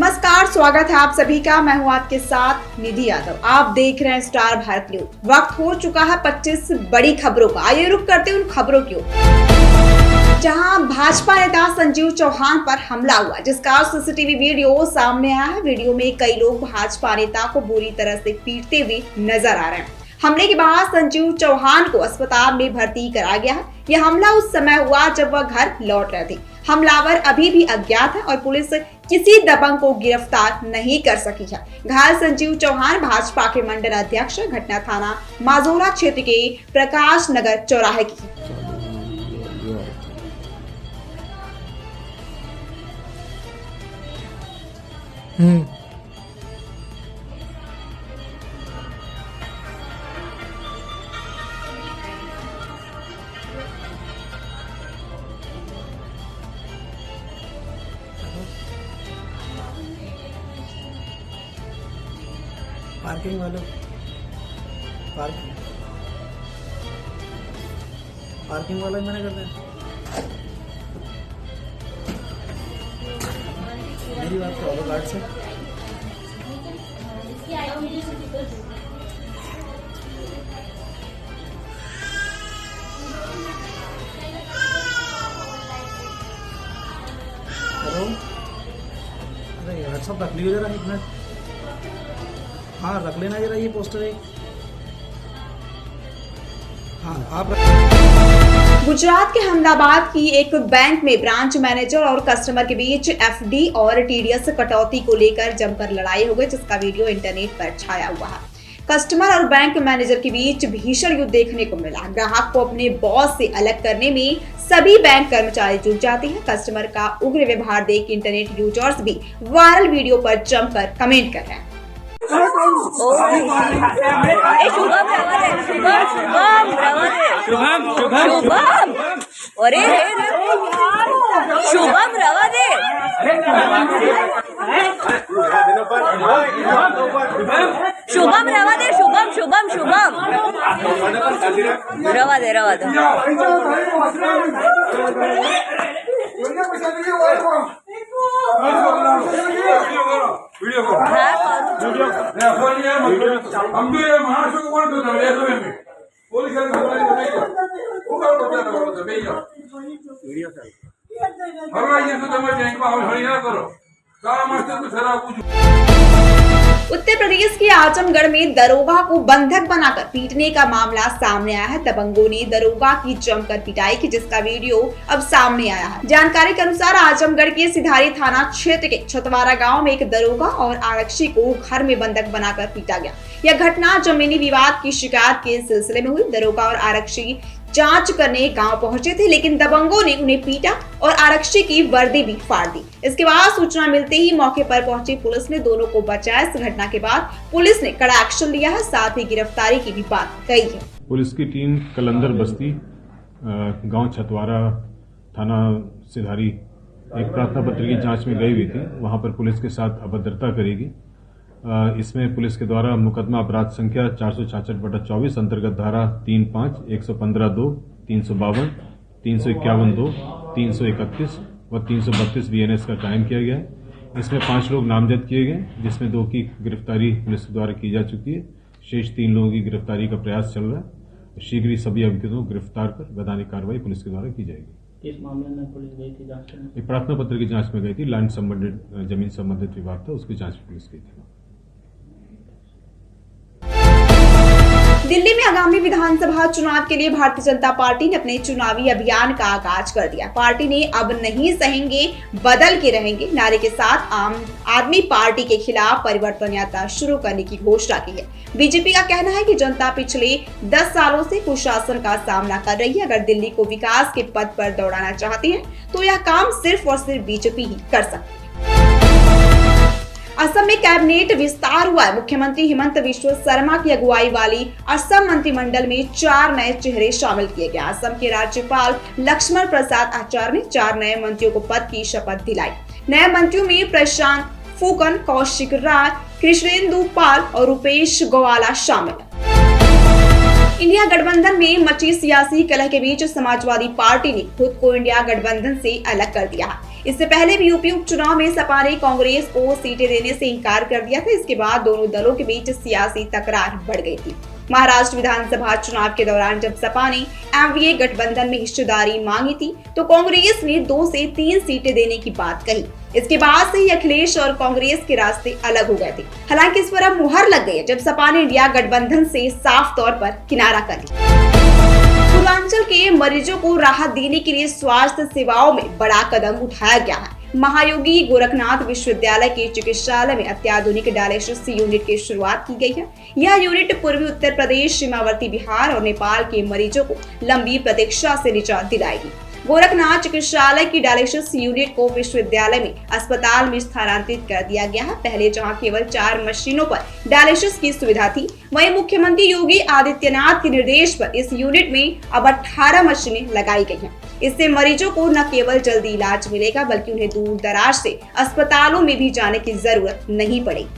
नमस्कार, स्वागत है आप सभी का। मैं हूं आपके साथ निधि यादव। आप देख रहे हैं स्टार भारत न्यूज। वक्त हो चुका है 25 बड़ी खबरों का। आइए रुक करते हैं उन खबरों की ओर। जहां भाजपा नेता संजीव चौहान पर हमला हुआ, जिसका सीसीटीवी वीडियो सामने आया है। वीडियो में कई लोग भाजपा नेता को बुरी तरह से पीटते हुए नजर आ रहे हैं। हमले के बाद संजीव चौहान को अस्पताल में भर्ती कराया गया है। यह हमला उस समय हुआ जब वह घर लौट रहे थे। हमलावर अभी भी अज्ञात है और पुलिस किसी दबंग को गिरफ्तार नहीं कर सकी है। घायल संजीव चौहान भाजपा के मंडल अध्यक्ष, घटना थाना माजोरा क्षेत्र के प्रकाश नगर चौराहे की। पार्किंग वालों पार्किंग वाला ही मैंने कर दिया। मेरी बात करो गार्ड से। हेलो, अरे यार सब रख लीजिए जरा, एक मिनट। हाँ रख लेना जरा ये पोस्टर एक। हाँ आप गुजरात के अहमदाबाद की एक बैंक में ब्रांच मैनेजर और कस्टमर के बीच एफडी और टीडीएस कटौती को लेकर जमकर लड़ाई हो गई, जिसका वीडियो इंटरनेट पर छाया हुआ है। कस्टमर और बैंक मैनेजर के बीच भीषण युद्ध देखने को मिला। ग्राहक को अपने बॉस से अलग करने में सभी बैंक कर्मचारी जुट जाते हैं। कस्टमर का उग्र व्यवहार देख इंटरनेट यूजर्स भी वायरल वीडियो पर जमकर कमेंट कर रहे हैं। शुभम रवा दे। शुभम रवा दे। शुभम रवा दे। उत्तर प्रदेश के आजमगढ़ में दरोगा को बंधक बनाकर पीटने का मामला सामने आया है। दबंगों ने दरोगा की जमकर पिटाई की, जिसका वीडियो अब सामने आया है। जानकारी के अनुसार आजमगढ़ के सिधारी थाना क्षेत्र के छतवारा गांव में एक दरोगा और आरक्षी को घर में बंधक बनाकर पीटा गया। यह घटना जमीनी विवाद की शिकायत के सिलसिले में हुई। दरोगा और आरक्षी जांच करने गांव पहुंचे थे, लेकिन दबंगों ने उन्हें पीटा और आरक्षी की वर्दी भी फाड़ दी। इसके बाद सूचना मिलते ही मौके पर पहुंची पुलिस ने दोनों को बचाया। इस घटना के बाद पुलिस ने कड़ा एक्शन लिया है, साथ ही गिरफ्तारी की भी बात कही है। पुलिस की टीम कलंदर बस्ती गांव छतवारा थाना सिधारी एक प्रार्थना पत्र की जांच में गई हुई थी। वहां पर पुलिस के साथ अभद्रता करेगी। इसमें पुलिस के द्वारा मुकदमा अपराध संख्या 466/24 अंतर्गत धारा 35, 115(2), 352, 351(2), 331 व 332 बीएनएस का कायम किया गया है। इसमें 5 लोग नामजद किए गए, जिसमें 2 की गिरफ्तारी पुलिस द्वारा की जा चुकी है। शेष 3 लोगों की गिरफ्तारी का प्रयास चल रहा है। शीघ्र ही सभी अभियुक्तों को गिरफ्तार कर वैधानिक कार्रवाई पुलिस के द्वारा की जाएगी। किस मामले में पुलिस गई थी जांच करने? एक प्रार्थना पत्र की जांच में गई थी। लैंड संबंधित जमीन संबंधित विवाद था, उसकी जांच में पुलिस गई थी। दिल्ली में आगामी विधानसभा चुनाव के लिए भारतीय जनता पार्टी ने अपने चुनावी अभियान का आगाज कर दिया। पार्टी ने अब नहीं सहेंगे, बदल के रहेंगे नारे के साथ आम आदमी पार्टी के खिलाफ परिवर्तन यात्रा शुरू करने की घोषणा की है। बीजेपी का कहना है कि जनता पिछले 10 सालों से कुशासन का सामना कर रही है। अगर दिल्ली को विकास के पथ पर दौड़ाना चाहती है तो यह काम सिर्फ और सिर्फ बीजेपी ही कर सकती है। असम में कैबिनेट विस्तार हुआ है। मुख्यमंत्री हिमंत बिस्वा शर्मा की अगुवाई वाली असम मंत्रिमंडल में 4 नए चेहरे शामिल किए गए। असम के राज्यपाल लक्ष्मण प्रसाद आचार्य ने 4 नए मंत्रियों को पद की शपथ दिलाई। नए मंत्रियों में प्रशांत फूकन, कौशिक राय, कृष्णेंदु पाल और रूपेश गोवाला शामिल। इंडिया गठबंधन में मची सियासी कलह के बीच समाजवादी पार्टी ने खुद को इंडिया गठबंधन से अलग कर दिया है। इससे पहले भी यूपी उपचुनाव में सपा ने कांग्रेस को सीटें देने से इंकार कर दिया था। इसके बाद दोनों दलों के बीच सियासी तकरार बढ़ गई थी। महाराष्ट्र विधानसभा चुनाव के दौरान जब सपा ने एनडीए गठबंधन में हिस्सेदारी मांगी थी तो कांग्रेस ने 2 से 3 सीटें देने की बात कही। इसके बाद से ही अखिलेश और कांग्रेस के रास्ते अलग हो गए थे। हालांकि इस पर अब मुहर लग गई है जब सपा ने इंडिया गठबंधन से साफ तौर पर किनारा कर लिया। पूर्वांचल के मरीजों को राहत देने के लिए स्वास्थ्य सेवाओं में बड़ा कदम उठाया गया है। महायोगी गोरखनाथ विश्वविद्यालय के चिकित्सालय में अत्याधुनिक डायलिसिस यूनिट की शुरुआत की गई है। यह यूनिट पूर्वी उत्तर प्रदेश, सीमावर्ती बिहार और नेपाल के मरीजों को लंबी प्रतीक्षा से निजात दिलाएगी। गोरखनाथ चिकित्सालय की डायलिसिस यूनिट को विश्वविद्यालय में अस्पताल में स्थानांतरित कर दिया गया है। पहले जहां केवल 4 मशीनों पर डायलिसिस की सुविधा थी, वहीं मुख्यमंत्री योगी आदित्यनाथ के निर्देश पर इस यूनिट में अब 18 मशीनें लगाई गई हैं। इससे मरीजों को न केवल जल्दी इलाज मिलेगा बल्कि उन्हें दूर दराज से अस्पतालों में भी जाने की जरूरत नहीं पड़ेगी।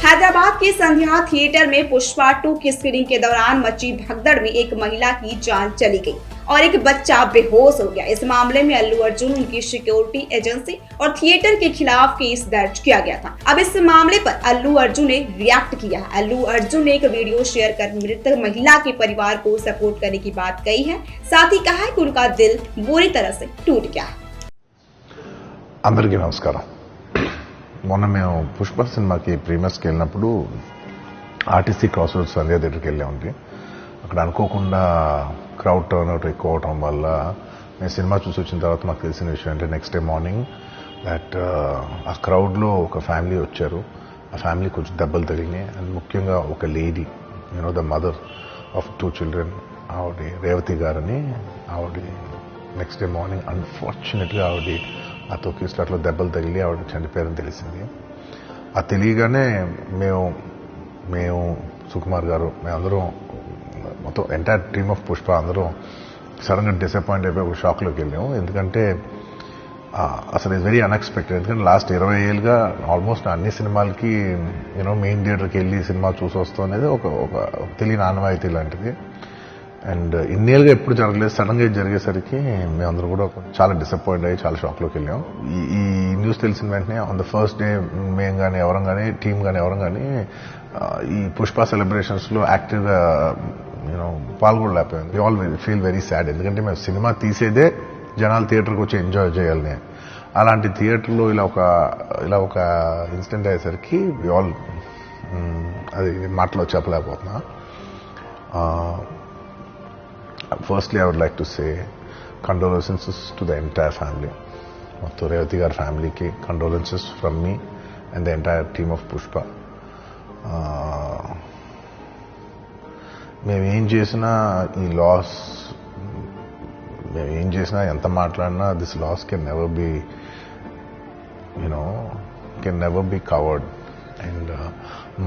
हैदराबाद के संध्या थिएटर में पुष्पा 2 की स्क्रीनिंग के दौरान मची भगदड़ में एक महिला की जान चली गई और एक बच्चा बेहोश हो गया। इस मामले में अल्लू अर्जुन, उनकी सिक्योरिटी एजेंसी और थिएटर के खिलाफ केस दर्ज किया गया था। अब इस मामले पर अल्लू अर्जुन ने रिएक्ट किया है। अल्लू अर्जुन ने एक वीडियो शेयर कर मृतक महिला के परिवार को सपोर्ट करने की बात कही है। साथ ही कहा है कि उनका दिल बुरी तरह से टूट गया है। అందరికీ నమస్కారం. మొన్న మేము పుష్ప సినిమాకి ప్రీమియర్స్కి వెళ్ళినప్పుడు ఆర్టీసీ క్రాస్ రోడ్స్ సంధ్యా థియేటర్కి వెళ్ళామండి. అక్కడ అనుకోకుండా క్రౌడ్ టర్న్అవుట్ ఎక్కువ అవటం వల్ల మేము సినిమా చూసి వచ్చిన తర్వాత మాకు తెలిసిన విషయం అంటే నెక్స్ట్ డే మార్నింగ్ దట్ ఆ క్రౌడ్లో ఒక ఫ్యామిలీ వచ్చారు. ఆ ఫ్యామిలీ కొంచెం దెబ్బలు తగిలినాయి. అండ్ ముఖ్యంగా ఒక lady, the mother of 2 children, ఆవిడ రేవతి గారని, ఆవిడ నెక్స్ట్ డే మార్నింగ్ అన్ఫార్చునేట్గా ఆవిడ ఆ తొక్కి స్లాట్లో దెబ్బలు తగిలి ఆవిడ చనిపోయారని తెలిసింది. ఆ తెలియగానే మేము సుకుమార్ గారు, మేమందరం మొత్తం ఎంటైర్ టీమ్ ఆఫ్ పుష్ప అందరం సడన్గా డిసప్పాయింట్ అయిపోయి ఒక షాక్లోకి వెళ్ళాము. ఎందుకంటే అసలు ఇట్స్ వెరీ అన్ఎక్స్పెక్టెడ్. ఎందుకంటే లాస్ట్ 20 ఏళ్ళుగా ఆల్మోస్ట్ అన్ని సినిమాలకి మెయిన్ థియేటర్కి వెళ్ళి సినిమా చూసి వస్తాం అనేది ఒక తెలియని ఆనవాయితీ లాంటిది. అండ్ ఇన్నేళ్ళుగా ఎప్పుడు జరగలేదు. సడన్గా ఇది జరిగేసరికి మేమందరం కూడా చాలా డిసప్పాయింట్ అయ్యి చాలా షాక్లోకి వెళ్ళాం. ఈ న్యూస్ తెలిసిన వెంటనే ఆన్ ద ఫస్ట్ డే మేము కానీ ఎవరం కానీ టీం కానీ ఎవరం కానీ ఈ పుష్ప సెలబ్రేషన్స్లో యాక్టివ్గా పాల్గొనలేకపోయాం. We all feel very sad. ఎందుకంటే మేము సినిమా తీసేదే జనాలు థియేటర్కి వచ్చి ఎంజాయ్ చేయాలని. అలాంటి థియేటర్లో ఇలా ఒక ఇన్సిడెంట్ అయ్యేసరికి వి ఆల్ అది మాటలో చెప్పలేకపోతున్నా. Firstly, I would like to say condolences to the entire family. Of Revati Gar family ki condolences from me and the entire team of Pushpa. మేము ఏం చేసినా ఈ లాస్, మేము ఏం చేసినా ఎంత మాట్లాడినా this loss can never be covered. And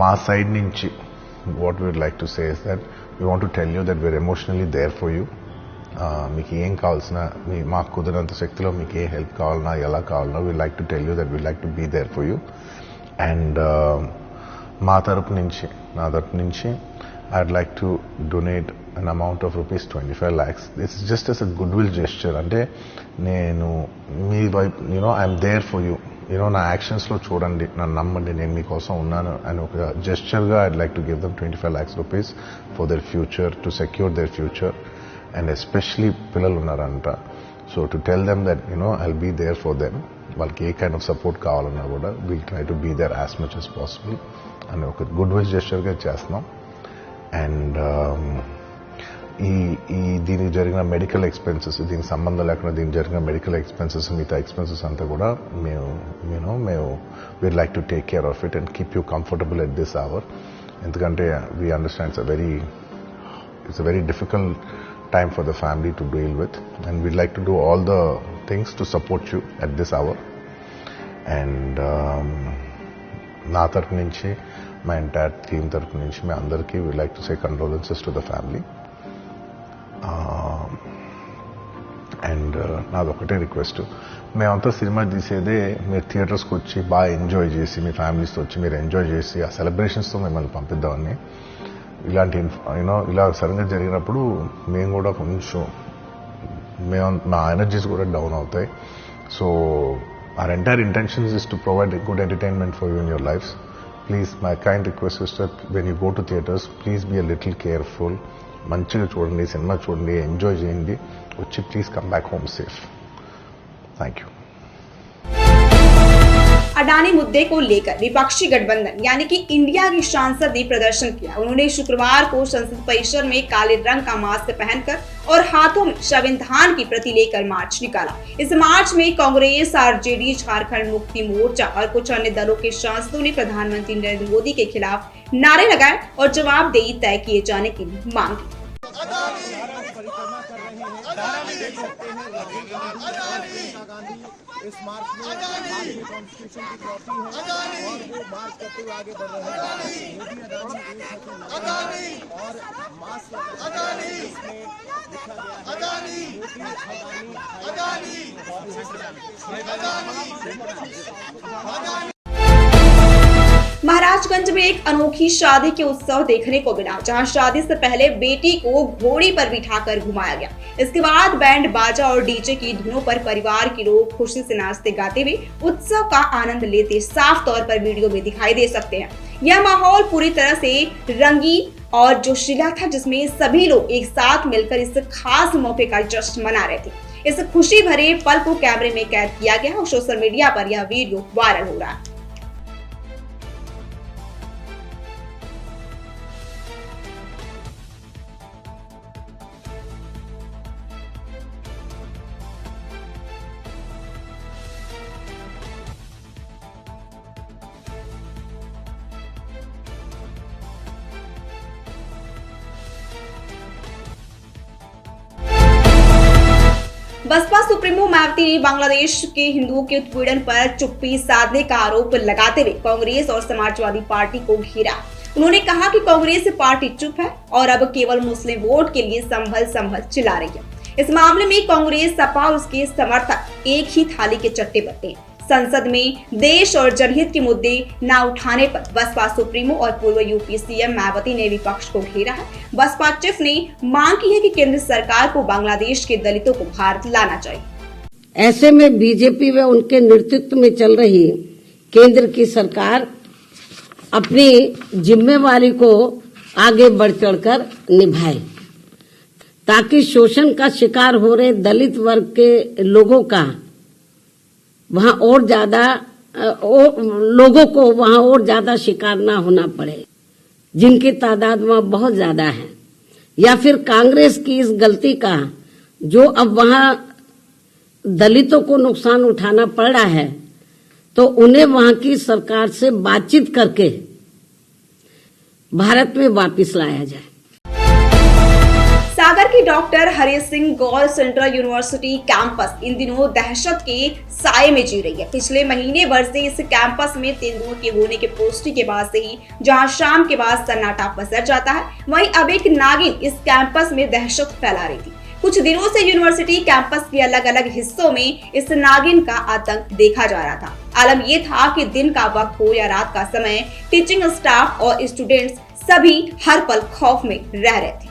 మా సైడ్ నుంచి what we would like to say is that we want to tell you that we're emotionally there for you. మీకు ఏం కావాల్సిన, మాకు కుదిరినంత శక్తిలో మీకు ఏ హెల్ప్ కావాలన్నా ఎలా కావాలన్నా we like to tell you that we like to be there for you. And నా తరపు నుంచి I'd like to donate an amount of rupees 25 lakhs. This is just as a goodwill gesture. అంటే నేను మీ వైపు I'm there for you. నా యాక్షన్స్లో చూడండి, నన్ను నమ్మండి, నేను మీకోసం ఉన్నాను అని ఒక జెస్చర్గా I'd like to give them 25 lakhs rupees for their future, to secure their future. And especially పిల్లలు ఉన్నారంట. So to tell them that I'll be there for them. వాళ్ళకి ఏ కైండ్ ఆఫ్ సపోర్ట్ కావాలన్నా కూడా will try to be there as much as possible అని ఒక good will జెస్చర్గా చేస్తున్నాం. And దీనికి జరిగిన మెడికల్ ఎక్స్పెన్సెస్, దీనికి సంబంధం లేకుండా దీనికి జరిగిన మెడికల్ ఎక్స్పెన్సెస్, మిగతా ఎక్స్పెన్సెస్ అంతా కూడా మేము we'd like to take care of it and keep you comfortable at this hour. ఎందుకంటే we understand it's a very difficult time for the family to deal with, and we'd like to do all the things to support you at this hour. And నా తరపు నుంచి, మా entire team తరపు నుంచి మీ అందరికీ we'd like to say condolences to the family. And నాదొకటే request, మేమంతా cinema తీసేదే మీరు థియేటర్స్కి వచ్చి బాగా ఎంజాయ్ చేసి, మీ ఫ్యామిలీస్తో వచ్చి మీరు ఎంజాయ్ చేసి ఆ సెలబ్రేషన్స్తో మిమ్మల్ని పంపిద్దామని. ఇలాంటి ఇలా సడన్గా జరిగినప్పుడు మేము కూడా కొంచెం మా ఎనర్జీస్ కూడా డౌన్ అవుతాయి. So our entire intentions is to provide a good entertainment for you in your lives. Please, my kind request is that when you go to theatres, please be a little careful. మంచిగా చూడండి, cinema చూడండి, enjoy చేయండి, వచ్చి please come back home safe. Thank you. Adani मुद्दे को लेकर विपक्षी गठबंधन यानी कि इंडिया की सांसद ने प्रदर्शन किया. उन्होंने शुक्रवार को संसद परिसर में काले रंग का मास्क पहनकर और हाथों में संविधान की प्रति लेकर मार्च निकाला. इस मार्च में कांग्रेस, आरजेडी, झारखंड मुक्ति मोर्चा और कुछ अन्य दलों के सांसदों ने प्रधानमंत्री नरेंद्र मोदी के खिलाफ नारे लगाए और जवाबदेही तय किए जाने की मांग की. इस मार्च में भारतीय कॉन्स्टिट्यूशन की कॉपी है और वो मार्च करते हुए आगे बढ़ रहे हैं. मोदी अडानी और मास्क इसमें लिखा गया है महाराजगंज में एक अनोखी शादी के उत्सव देखने को मिला, जहां शादी से पहले बेटी को घोड़ी पर बिठाकर घुमाया गया. इसके बाद बैंड बाजा और डीजे की धुनों पर परिवार के लोग खुशी से नाचते गाते हुए उत्सव का आनंद लेते साफ तौर पर वीडियो में दिखाई दे सकते हैं. यह माहौल पूरी तरह से रंगीन और जोशीला था, जिसमें सभी लोग एक साथ मिलकर इस खास मौके का जश्न मना रहे थे. इस खुशी भरे पल को कैमरे में कैद किया गया और सोशल मीडिया पर यह वीडियो वायरल हो रहा है. बसपा सुप्रीमो मायावती ने बांग्लादेश के हिंदुओं के उत्पीड़न पर चुप्पी साधने का आरोप लगाते हुए कांग्रेस और समाजवादी पार्टी को घेरा. उन्होंने कहा कि कांग्रेस पार्टी चुप है और अब केवल मुस्लिम वोट के लिए संभल चिल्ला रही है. इस मामले में कांग्रेस, सपा और उसके समर्थक एक ही थाली के चट्टे बट्टे. संसद में देश और जनहित के मुद्दे न उठाने पर बसपा सुप्रीमो और पूर्व यूपी सीएम मायावती ने विपक्ष को घेरा है. बसपा चीफ ने मांग की है कि केंद्र सरकार को बांग्लादेश के दलितों को भारत लाना चाहिए. ऐसे में बीजेपी व उनके नेतृत्व में चल रही केंद्र की सरकार अपनी जिम्मेवारी को आगे बढ़ चढ़कर निभाए, ताकि शोषण का शिकार हो रहे दलित वर्ग के लोगों का वहां और ज्यादा लोगों को वहां और ज्यादा शिकार ना होना पड़े, जिनकी तादाद वहां बहुत ज्यादा है. या फिर कांग्रेस की इस गलती का जो अब वहां दलितों को नुकसान उठाना पड़ रहा है, तो उन्हें वहां की सरकार से बातचीत करके भारत में वापस लाया जाए. सागर की डॉक्टर हरि सिंह गौर सेंट्रल यूनिवर्सिटी कैंपस इन दिनों दहशत के साये में जी रही है. पिछले महीने भर से इस कैंपस में तेंदुओं के होने के पुष्टि के बाद से ही जहां शाम के बाद सन्नाटा पसर जाता है, वहीं अब एक नागिन इस कैंपस में दहशत फैला रही थी. कुछ दिनों से यूनिवर्सिटी कैंपस के अलग अलग हिस्सों में इस नागिन का आतंक देखा जा रहा था. आलम ये था कि दिन का वक्त हो या रात का समय, टीचिंग स्टाफ और स्टूडेंट्स सभी हर पल खौफ में रह रहे थे.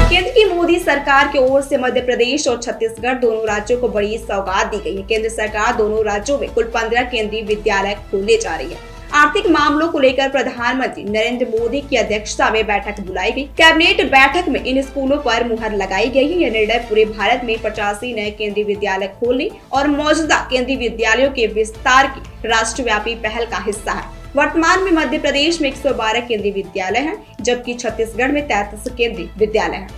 केंद्र की मोदी सरकार की ओर से मध्य प्रदेश और छत्तीसगढ़ दोनों राज्यों को बड़ी सौगात दी गई है. केंद्र सरकार दोनों राज्यों में कुल 15 केंद्रीय विद्यालय खोलने जा रही है. आर्थिक मामलों को लेकर प्रधानमंत्री नरेंद्र मोदी की अध्यक्षता में बैठक बुलाई गई. कैबिनेट बैठक में इन स्कूलों पर मुहर लगाई गई है. यह निर्णय पूरे भारत में 85 नए केंद्रीय विद्यालय खोलने और मौजूदा केंद्रीय विद्यालयों के विस्तार की राष्ट्रव्यापी पहल का हिस्सा है. वर्तमान में मध्य प्रदेश में 112 केंद्रीय विद्यालय हैं, जबकि छत्तीसगढ़ में 33 केंद्रीय विद्यालय हैं.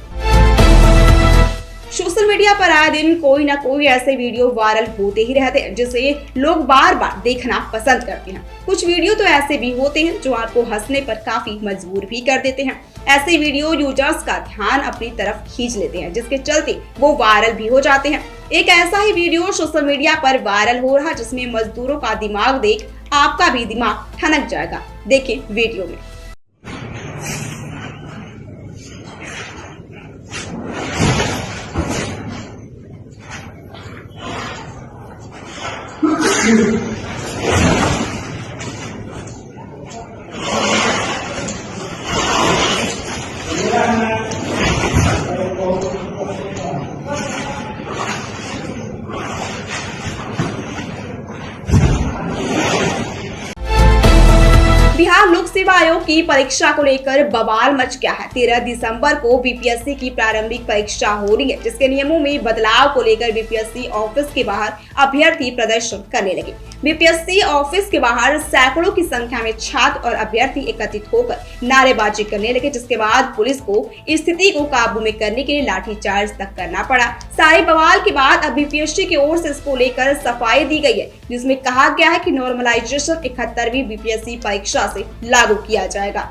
सोशल मीडिया पर आए दिन कोई ना कोई ऐसे वीडियो वायरल होते ही रहते हैं, जिसे लोग बार बार देखना पसंद करते हैं. कुछ वीडियो तो ऐसे भी होते हैं जो आपको हंसने पर काफी मजबूर भी कर देते हैं. ऐसे वीडियो यूजर्स का ध्यान अपनी तरफ खींच लेते हैं, जिसके चलते वो वायरल भी हो जाते हैं. एक ऐसा ही वीडियो सोशल मीडिया पर वायरल हो रहा है, जिसमें मजदूरों का दिमाग देख आपका भी दिमाग ठनक जाएगा. देखिए वीडियो में. की परीक्षा को लेकर बवाल मच गया है। 13 दिसंबर को बीपीएससी की प्रारंभिक परीक्षा हो रही है, जिसके नियमों में बदलाव को लेकर बीपीएससी ऑफिस के बाहर अभ्यर्थी प्रदर्शन करने लगे। बीपीएससी ऑफिस के बाहर सैकड़ों की संख्या में छात्र और अभ्यर्थी एकत्रित होकर नारेबाजी करने लगे, जिसके बाद पुलिस को स्थिति को काबू में करने के लिए लाठीचार्ज तक करना पड़ा। सारे बवाल के बाद अब बीपीएससी की ओर से इसको लेकर सफाई दी गई है, जिसमें कहा गया है कि नॉर्मलाइजेशन 71वीं बीपीएससी परीक्षा से लागू किया जाएगा।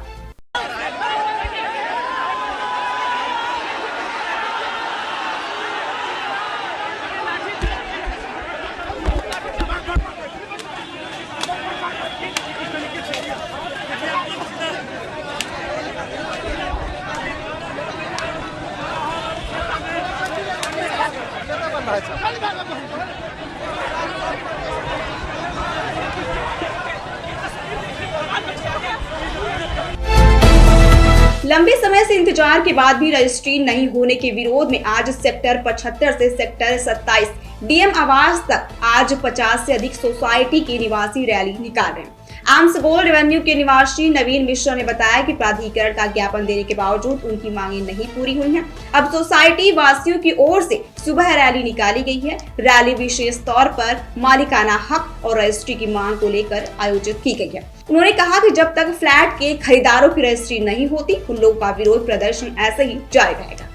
लंबे समय से इंतजार के बाद भी रजिस्ट्री नहीं होने के विरोध में आज सेक्टर 75 से सेक्टर 27 डीएम आवास तक आज 50 से अधिक सोसाइटी के निवासी रैली निकाल रहे हैं। आम्स गोल्ड एवेन्यू के निवासी नवीन मिश्रा ने बताया कि प्राधिकरण का ज्ञापन देने के बावजूद उनकी मांगें नहीं पूरी हुई हैं। अब सोसाइटी वासियों की ओर से सुबह रैली निकाली गई है। रैली विशेष तौर पर मालिकाना हक और रजिस्ट्री की मांग को लेकर आयोजित की गई है। उन्होंने कहा कि जब तक फ्लैट के खरीदारों की रजिस्ट्री नहीं होती, उन लोगों का विरोध प्रदर्शन ऐसे ही जारी रहेगा।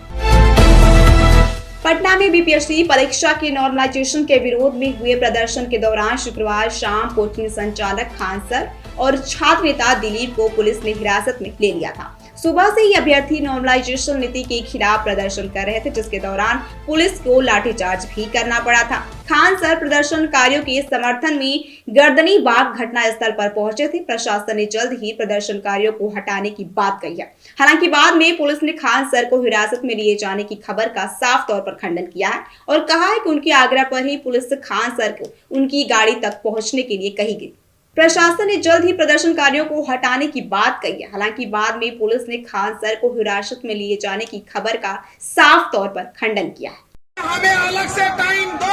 पटना में बीपीएससी परीक्षा के नॉर्मलाइजेशन के विरोध में हुए प्रदर्शन के दौरान शुक्रवार शाम कोचिंग संचालक खान सर और छात्र नेता दिलीप को पुलिस ने हिरासत में ले लिया था। सुबह से ही अभ्यर्थी नॉर्मलाइजेशन नीति के खिलाफ प्रदर्शन कर रहे थे, जिसके दौरान पुलिस को लाठीचार्ज भी करना पड़ा था। खान सर प्रदर्शनकारियों के समर्थन में गर्दनी बाग घटना स्थल पर पहुंचे थे। प्रशासन ने जल्द ही प्रदर्शनकारियों को हटाने की बात कही है। हालांकि बाद में पुलिस ने खान सर को हिरासत में लिए जाने की खबर का साफ तौर पर खंडन किया है और कहा है कि उनके आग्रह पर ही पुलिस खान सर को उनकी गाड़ी तक पहुंचने के लिए कही गई। प्रशासन ने जल्द ही प्रदर्शनकारियों को हटाने की बात कही है। हालांकि बाद में पुलिस ने खान सर को हिरासत में लिए जाने की खबर का साफ तौर पर खंडन किया है। हमें अलग से टाइम दो,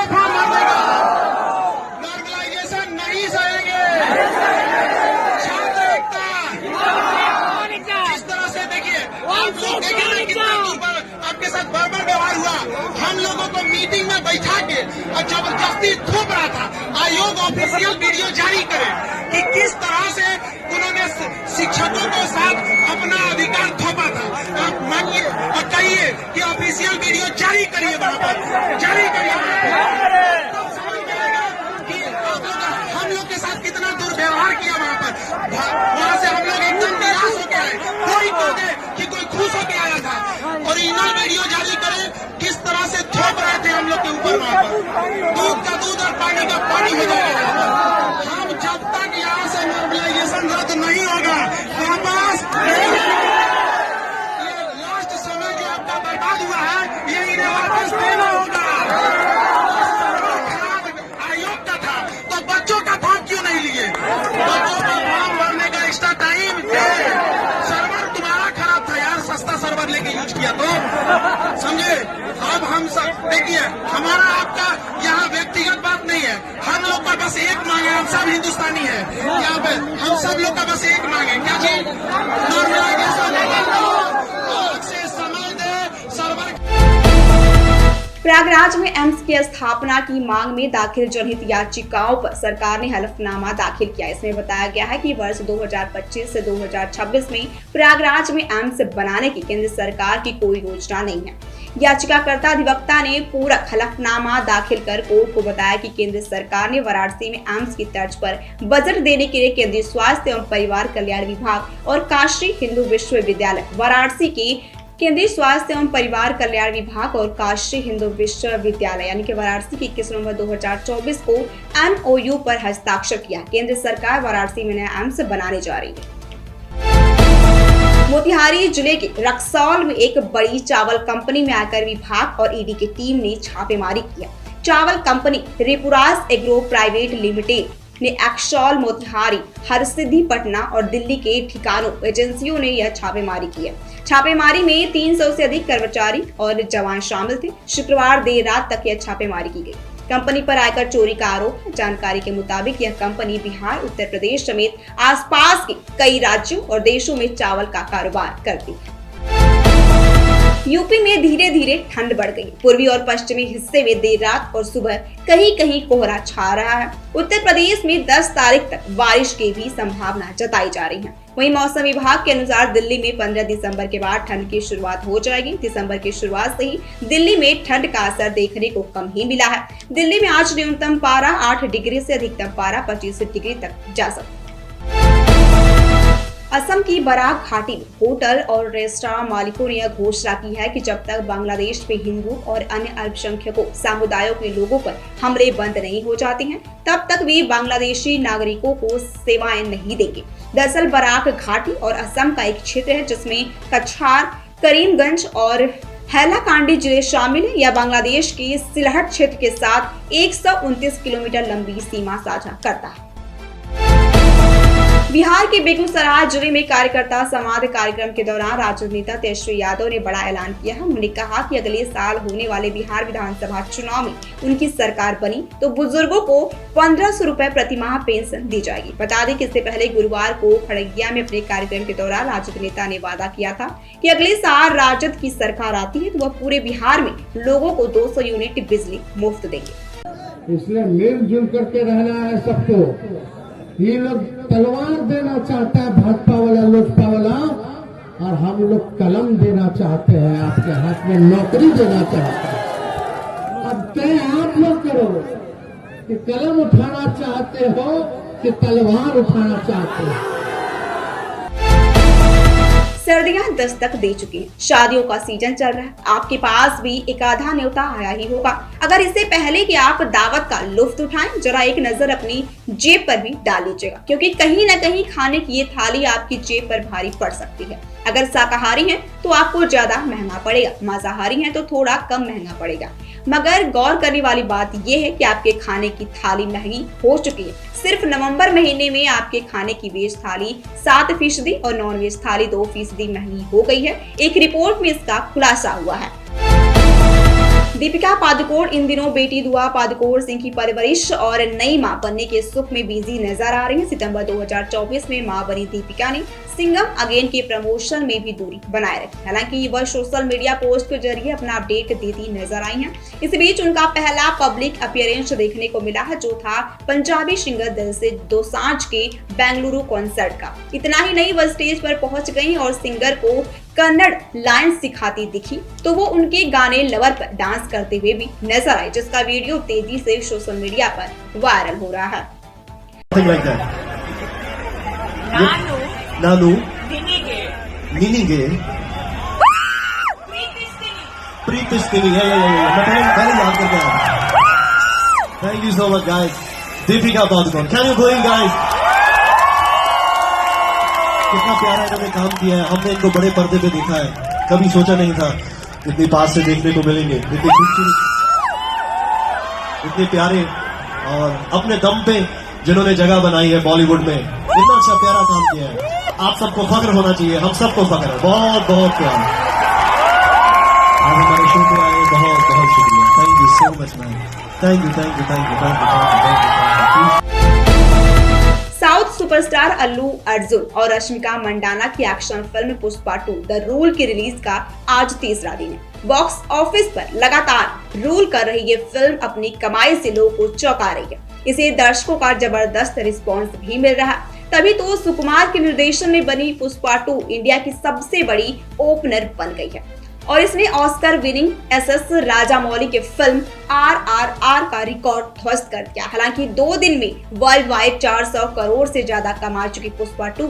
नॉर्मलाइजेशन नहीं सहेंगे। छात्र एकता इस तरह से देखिए, आप लोग देखेंगे कितना दूर पर आपके साथ बर्बर व्यवहार हुआ। हम लोगों को मीटिंग में बैठा के और जबरदस्ती थोप रहा था। आयोग ऑफिशियल वीडियो जारी करे कि किस तरह से उन्होंने शिक्षकों के साथ अपना अधिकार थोपा था। आप मानिए और कहिए कि ऑफिशियल वीडियो जारी करिए, वहां पर जारी करिए, तब समझ में आएगा कि हम लोग के साथ कितना दुर्व्यवहार किया वहां पर। वहां से हम लोग एकदम निराश होकर आए। कोई कह दे कि कोई खुश होकर आया था। ओरिजिनल वीडियो जारी करे किस तरह से थोप रहे थे हम लोग के ऊपर। वहां पर दूध का दूध और पानी का पानी हो जाएगा। हम जब तक यहाँ से नॉर्मलाइजेशन रद्द नहीं होगा, वापस ये लास्ट समय जो आपका बर्बाद हुआ है, ये इन्हें वापस देना होगा। आयोग का था तो बच्चों का फॉर्म क्यों नहीं लिए? बच्चों का फॉर्म भरने का एक्स्ट्रा टाइम दे। सर्वर तुम्हारा खराब था यार, सस्ता सर्वर लेके यूज किया तो समझे। अब हम सब देखिए, हमारा आपका यहाँ व्यक्तिगत बात नहीं है। हम लोग का बस एक मांग है, हम सब हिंदुस्तानी है यहाँ पे। हम सब लोग का बस एक मांग है, क्या चीज? नॉर्मलाइजेशन अलग से समय दे सर्वर। प्रयागराज में एम्स की स्थापना की मांग में दाखिल जनहित याचिकाओं पर सरकार ने हलफनामा दाखिल किया। इसमें बताया गया है कि वर्ष 2025 से 2026 में प्रयागराज में एम्स बनाने की केंद्र सरकार की कोई योजना नहीं है। याचिकाकर्ता अधिवक्ता ने पूरक हलफनामा दाखिल कर कोर्ट को बताया कि केंद्र सरकार ने वाराणसी में एम्स की तर्ज पर बजट देने के लिए केंद्रीय स्वास्थ्य एवं परिवार कल्याण विभाग और काशी हिंदू विश्वविद्यालय वाराणसी के केंद्रीय स्वास्थ्य एवं परिवार कल्याण विभाग और काशी हिंदू विश्वविद्यालय यानी कि वाराणसी की 21 नवंबर 2024 को MOU पर हस्ताक्षर किया। केंद्र सरकार वाराणसी में नया एम्स बनाने जा रही है। मोतिहारी जिले के रक्सौल में एक बड़ी चावल कंपनी में आयकर विभाग और ईडी की टीम ने छापेमारी किया। चावल कंपनी रिपुराज एग्रो प्राइवेट लिमिटेड ने एक्सॉल मोतिहारी, हरसिद्धि पटना और दिल्ली के ठिकानों एजेंसियों ने यह छापेमारी की है। छापेमारी में 300 से अधिक कर्मचारी और जवान शामिल थे। शुक्रवार देर रात तक यह छापेमारी की गई। कंपनी पर आयकर चोरी का आरोप है। जानकारी के मुताबिक यह कंपनी बिहार, उत्तर प्रदेश समेत आसपास के कई राज्यों और देशों में चावल का कारोबार करती है। यूपी में धीरे धीरे ठंड बढ़ गई। पूर्वी और पश्चिमी हिस्से में देर रात और सुबह कहीं कहीं कोहरा छा रहा है। उत्तर प्रदेश में 10 तारीख तक बारिश की भी संभावना जताई जा रही है। वहीं मौसम विभाग के अनुसार दिल्ली में 15 दिसंबर के बाद ठंड की शुरुआत हो जाएगी। दिसंबर की शुरुआत से ही दिल्ली में ठंड का असर देखने को कम ही मिला है। दिल्ली में आज न्यूनतम पारा 8 डिग्री से अधिकतम पारा 25 डिग्री तक जा सकता है। असम की बराक घाटी में होटल और रेस्टोरेंट मालिकों ने यह घोषणा की है कि जब तक बांग्लादेश में हिंदू और अन्य अल्पसंख्यकों समुदायों के लोगों पर हमले बंद नहीं हो जाते हैं, तब तक वे बांग्लादेशी नागरिकों को सेवाएं नहीं देंगे। दरअसल बराक घाटी और असम का एक क्षेत्र है जिसमें कछार, करीमगंज और हैलाकांडी जिले शामिल है। यह बांग्लादेश के सिलहट क्षेत्र के साथ 129 किलोमीटर लंबी सीमा साझा करता है। बिहार के बेगूसराय जिले में कार्यकर्ता संवाद कार्यक्रम के दौरान राजद नेता तेजस्वी यादव ने बड़ा ऐलान किया है। उन्होंने कहा कि अगले साल होने वाले बिहार विधानसभा चुनाव में उनकी सरकार बनी तो बुजुर्गों को 1500 रुपए प्रति माह पेंशन दी जाएगी। बता दें कि इससे पहले गुरुवार को खड़गिया में अपने कार्यक्रम के दौरान राजद नेता ने वादा किया था कि अगले साल राजद की सरकार आती है तो वह पूरे बिहार में लोगों को 200 यूनिट बिजली मुफ्त देंगे। इसलिए मिलजुल करके रहना है सबको। ये लोग तलवार देना चाहता है भाजपा वाला, लोजपा वाला, और हम लोग कलम देना चाहते हैं, आपके हाथ में नौकरी देना चाहते हैं। अब तय आप लोग करो कि कलम उठाना चाहते हो कि तलवार उठाना चाहते हो। सर्दियां दस्तक दे चुकी हैं, शादियों का सीजन चल रहा है। आपके पास भी एक आधा न्योता आया ही होगा। अगर इससे पहले कि आप दावत का लुत्फ उठाएं, जरा एक नजर अपनी जेब पर भी डाल लीजिएगा, क्योंकि कहीं न कहीं खाने की ये थाली आपकी जेब पर भारी पड़ सकती है। अगर शाकाहारी हैं तो आपको ज्यादा महंगा पड़ेगा, मांसाहारी हैं तो थोड़ा कम महंगा पड़ेगा। मगर गौर करने वाली बात यह है कि आपके खाने की थाली महंगी हो चुकी है। सिर्फ नवंबर महीने में आपके खाने की वेज थाली 7% और नॉन वेज थाली 2% महंगी हो गई है। एक रिपोर्ट में इसका खुलासा हुआ है। दीपिका पादुकोण इन दिनों बेटी दुआ पादुकोण सिंह की परवरिश और नई मां बनने के सुख में बिजी नजर आ रही हैं। सितंबर 2024 में मां बनी दीपिका ने सिंघम अगेन के प्रमोशन में भी दूरी बनाए रखी। हालांकि वह सोशल मीडिया पोस्ट के जरिए अपना अपडेट देती नजर आई हैं। इस बीच उनका पहला पब्लिक अपीयरेंस देखने को मिला है, जो था पंजाबी सिंगर दिलजीत दोसांझ के बेंगलुरु कॉन्सर्ट का। इतना ही नहीं, वह स्टेज पर पहुंच गई और सिंगर को कन्नड़ लाइन सिखाती दिखी, तो वो उनके गाने लवर पर डांस करते हुए भी नजर आई, जिसका वीडियो तेजी से सोशल मीडिया पर वायरल हो रहा है। नानू निनिगे प्रीतिस्तिनी पहले याद करके आया। Thank you so much guys. Deepika Padukone, can you going guys? कितना प्यारा इन्होंने काम किया है। हमने इनको बड़े पर्दे पे देखा है, कभी सोचा नहीं था इतनी पास से देखने को मिलेंगे। इतने खूबसूरत, इतने प्यारे और अपने दम पे जिन्होंने जगह बनाई है बॉलीवुड में, इतना अच्छा प्यारा काम किया है। आप सबको फख्र होना चाहिए, हम सबको फख्र है। बहुत बहुत प्यार। आप हमारे शो पे आए, बहुत बहुत शुक्रिया। Thank you so much ma'am. Thank you thank you thank you thank you. South superstar Allu Arjun और रश्मिका मंडाना की action film Pushpa 2 the Rule की रिलीज का आज तीसरा दिन है। बॉक्स ऑफिस पर लगातार रूल कर रही ये फिल्म अपनी कमाई से लोगों को चौंका रही है। इसे दर्शकों का जबरदस्त रिस्पांस भी मिल रहा है। तभी तो सुकुमार के निर्देशन में बनी पुष्पा 2 इंडिया की सबसे बड़ी ओपनर बन गई है और इसने ऑस्कर विनिंग एसएस राजामौली के फिल्म RRR का रिकॉर्ड ध्वस्त कर दिया। हालांकि 2 दिन में वर्ल्ड वाइड 400 करोड़ से ज्यादा कमा चुकी पुष्पा 2